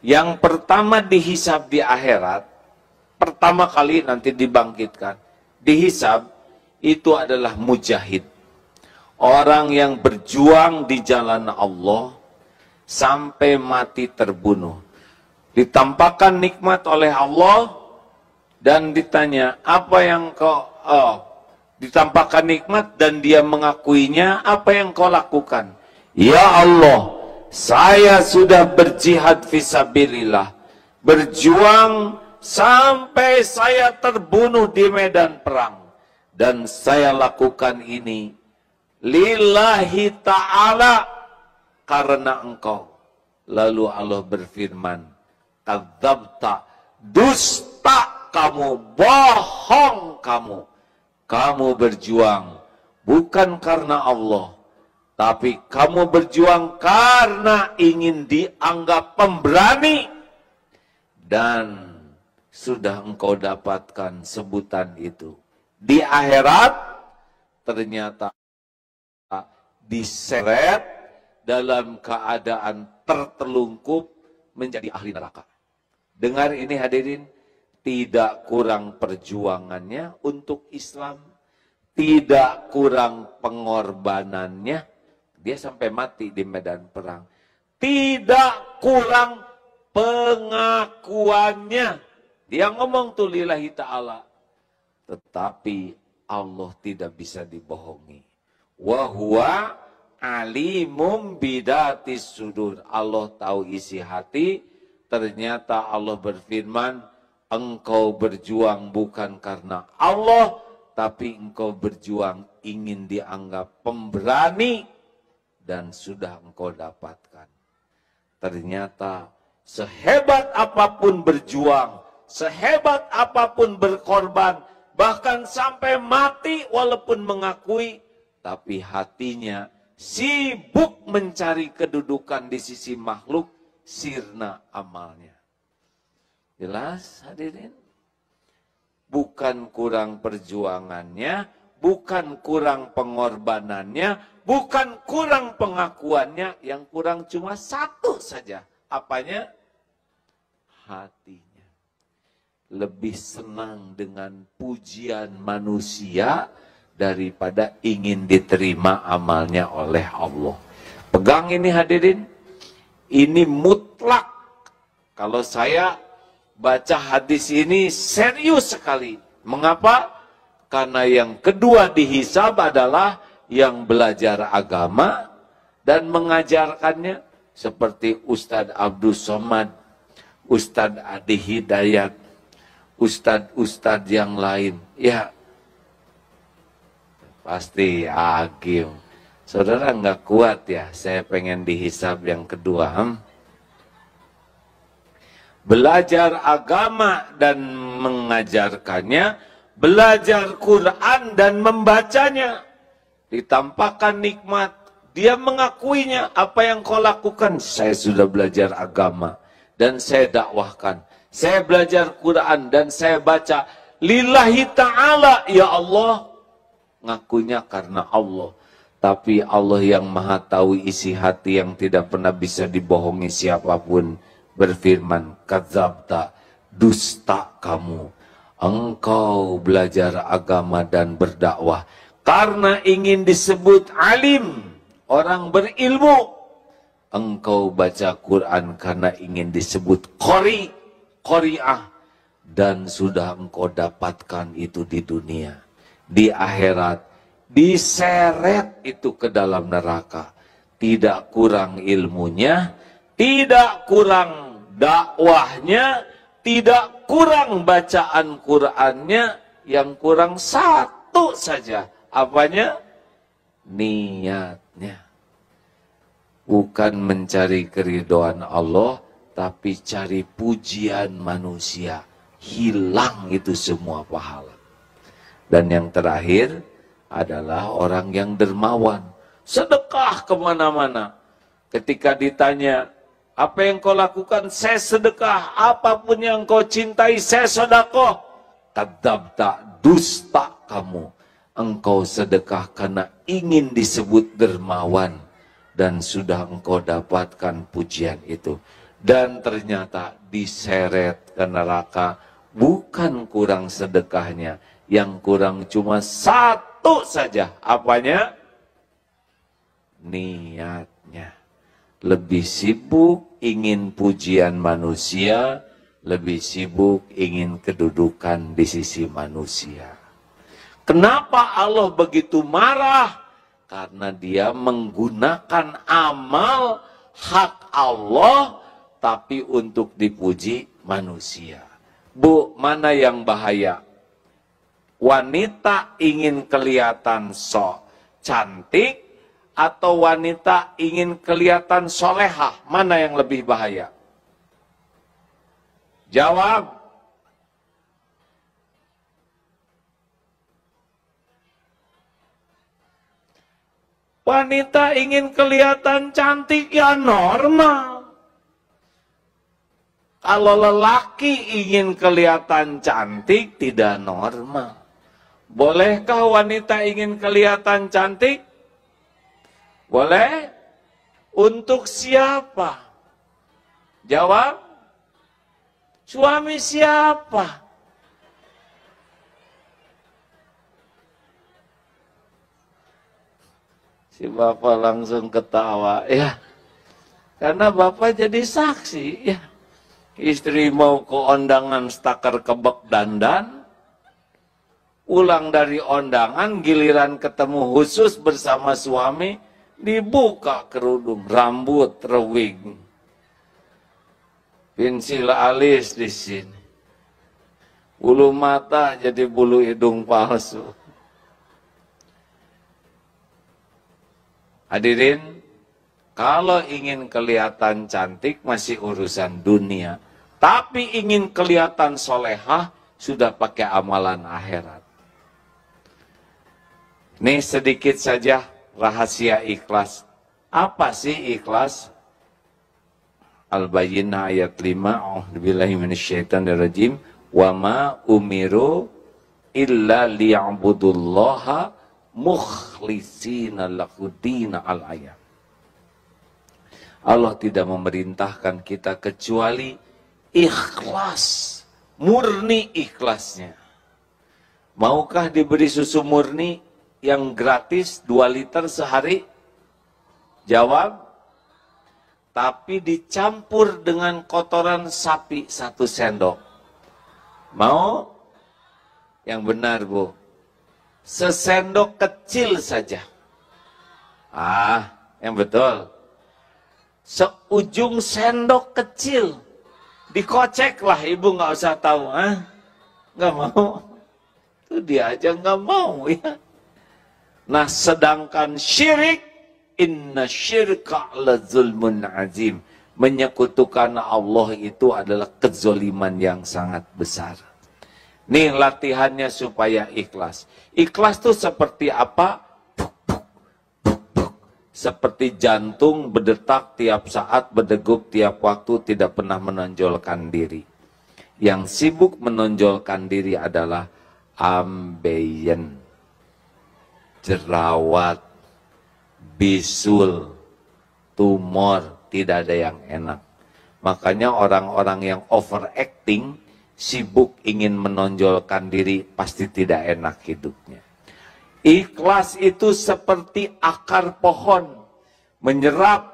Yang pertama dihisab di akhirat, pertama kali nanti dibangkitkan, dihisab itu adalah mujahid. Orang yang berjuang di jalan Allah sampai mati terbunuh. Ditampakkan nikmat oleh Allah dan ditanya, apa yang kau ditampakkan nikmat dan dia mengakuinya, apa yang kau lakukan? Ya Allah, saya sudah berjihad fisabilillah, berjuang sampai saya terbunuh di medan perang, dan saya lakukan ini lillahi ta'ala, karena engkau. Lalu Allah berfirman, kadzabta, dusta kamu, bohong kamu. Kamu berjuang bukan karena Allah, tapi kamu berjuang karena ingin dianggap pemberani, dan sudah engkau dapatkan sebutan itu. Di akhirat ternyata diseret dalam keadaan tertelungkup menjadi ahli neraka. Dengar ini hadirin, tidak kurang perjuangannya untuk Islam, tidak kurang pengorbanannya, dia sampai mati di medan perang. Tidak kurang pengakuannya, dia ngomong tuh lillahi ta'ala. Tetapi Allah tidak bisa dibohongi. Wa huwa alimum bidatis sudur. Allah tahu isi hati. Ternyata Allah berfirman, engkau berjuang bukan karena Allah, tapi engkau berjuang ingin dianggap pemberani, dan sudah engkau dapatkan. Ternyata sehebat apapun berjuang, sehebat apapun berkorban, bahkan sampai mati walaupun mengakui, tapi hatinya sibuk mencari kedudukan di sisi makhluk, sirna amalnya. Jelas hadirin? Bukan kurang perjuangannya, bukan kurang pengorbanannya, bukan kurang pengakuannya, yang kurang cuma satu saja. Apanya? Hatinya. Lebih senang dengan pujian manusia daripada ingin diterima amalnya oleh Allah. Pegang ini hadirin, ini mutlak. Kalau saya baca hadis ini serius sekali. Mengapa? Karena yang kedua dihisab adalah yang belajar agama dan mengajarkannya, seperti Ustadz Abdul Somad, Ustadz Adi Hidayat, Ustadz yang lain. Ya, pasti agim. Saudara nggak kuat ya, saya pengen dihisab yang kedua. Belajar agama dan mengajarkannya, belajar Quran dan membacanya. Ditampakkan nikmat, dia mengakuinya. Apa yang kau lakukan? Saya sudah belajar agama dan saya dakwahkan. Saya belajar Quran dan saya baca lillahi ta'ala, ya Allah. Ngakunya karena Allah. Tapi Allah yang maha tahu isi hati yang tidak pernah bisa dibohongi siapapun berfirman, kadzabta, dusta kamu. Engkau belajar agama dan berdakwah karena ingin disebut alim, orang berilmu. Engkau baca Quran karena ingin disebut qari'ah, dan sudah engkau dapatkan itu di dunia. Di akhirat diseret itu ke dalam neraka. Tidak kurang ilmunya, tidak kurang dakwahnya, tidak kurang bacaan Qur'annya, yang kurang satu saja. Apanya? Niatnya. Bukan mencari keridhaan Allah, tapi cari pujian manusia. Hilang itu semua pahala. Dan yang terakhir adalah orang yang dermawan. Sedekah kemana-mana. Ketika ditanya, apa yang kau lakukan? Saya sedekah. Apapun yang kau cintai, saya sedekah. Kadzabta, dusta kamu. Engkau sedekah karena ingin disebut dermawan. Dan sudah engkau dapatkan pujian itu. dan ternyata diseret ke neraka. Bukan kurang sedekahnya, yang kurang cuma satu saja. Apanya? Niatnya. Lebih sibuk ingin pujian manusia, lebih sibuk ingin kedudukan di sisi manusia. Kenapa Allah begitu marah? Karena dia menggunakan amal hak Allah, tapi untuk dipuji manusia. Bu, mana yang bahaya? Wanita ingin kelihatan cantik, atau wanita ingin kelihatan solehah? Mana yang lebih bahaya? Jawab. Wanita ingin kelihatan cantik, ya normal. Kalau lelaki ingin kelihatan cantik, tidak normal. Bolehkah wanita ingin kelihatan cantik? Boleh? Untuk siapa? Jawab. Suami siapa? Si bapak langsung ketawa, ya. Karena bapak jadi saksi, ya. Istri mau ke undangan stakar kebek dandan, pulang dari undangan, giliran ketemu khusus bersama suami, dibuka kerudung, rambut rewing, pensil alis di sini, bulu mata jadi bulu hidung palsu. Hadirin, kalau ingin kelihatan cantik masih urusan dunia, tapi ingin kelihatan solehah sudah pakai amalan akhirat. Ini sedikit saja rahasia ikhlas. Apa sih ikhlas? Al-Bayyinah ayat 5, A'udzubillahi minasyaitonirrajim, wa ma umiru illa liya'budullaha mukhlishina lahudina al-ayat. Allah tidak memerintahkan kita kecuali ikhlas, murni ikhlasnya. Maukah diberi susu murni yang gratis 2 liter sehari? Jawab. Tapi dicampur dengan kotoran sapi 1 sendok. Mau? Yang benar, Bu. Sesendok kecil saja. Yang betul. Seujung sendok kecil. Dikocek lah, ibu nggak usah tahu. Nggak mau. Itu dia aja nggak mau, ya. Nah, sedangkan syirik, inna syirka la zulmun azim. Menyekutukan Allah itu adalah kezoliman yang sangat besar. Nih latihannya supaya ikhlas. Ikhlas itu seperti apa? Seperti jantung berdetak tiap saat, berdegup tiap waktu, tidak pernah menonjolkan diri. Yang sibuk menonjolkan diri adalah ambeien, jerawat, bisul, tumor, tidak ada yang enak. Makanya orang-orang yang overacting, sibuk ingin menonjolkan diri, pasti tidak enak hidupnya. Ikhlas itu seperti akar pohon, menyerap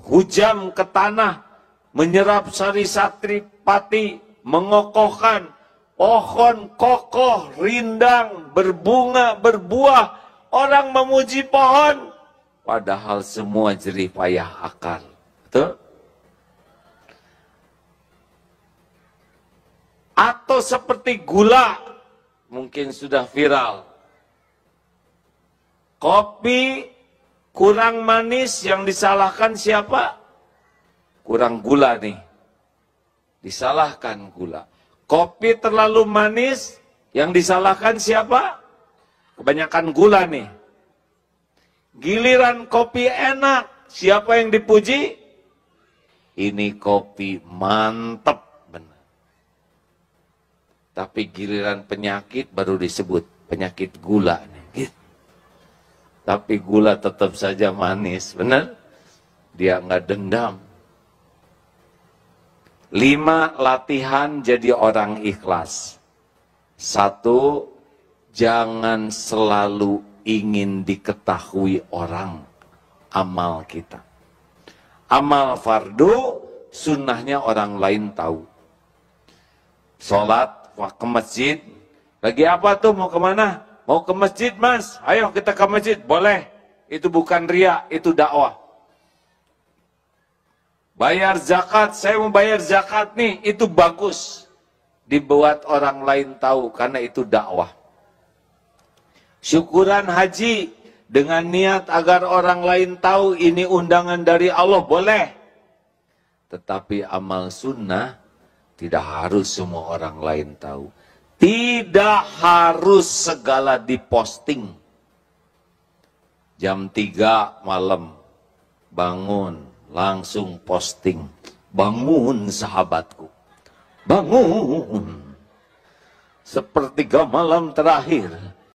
hujam ke tanah, menyerap sari-satri pati, mengokohkan pohon kokoh, rindang, berbunga, berbuah. Orang memuji pohon, padahal semua jerih payah akar. Betul? Atau seperti gula, mungkin sudah viral. Kopi kurang manis, yang disalahkan siapa? Kurang gula nih. Disalahkan gula. Kopi terlalu manis, yang disalahkan siapa? Kebanyakan gula nih. Giliran kopi enak, siapa yang dipuji? Ini kopi mantep. Benar. Tapi giliran penyakit baru disebut penyakit gula nih. Gitu. Tapi gula tetap saja manis, benar? Dia nggak dendam. 5, latihan jadi orang ikhlas. 1, jangan selalu ingin diketahui orang amal kita. Amal fardu, sunnahnya orang lain tahu. Sholat, ke masjid. Lagi apa tuh, mau kemana? Mau ke masjid mas, ayo kita ke masjid. Boleh, itu bukan riya, itu dakwah. Bayar zakat, saya mau bayar zakat nih, itu bagus. Dibuat orang lain tahu, karena itu dakwah. Syukuran haji, dengan niat agar orang lain tahu ini undangan dari Allah, boleh. Tetapi amal sunnah, tidak harus semua orang lain tahu. Tidak harus segala diposting. Jam 3 malam, bangun, langsung posting. Bangun sahabatku, bangun. Sepertiga malam terakhir,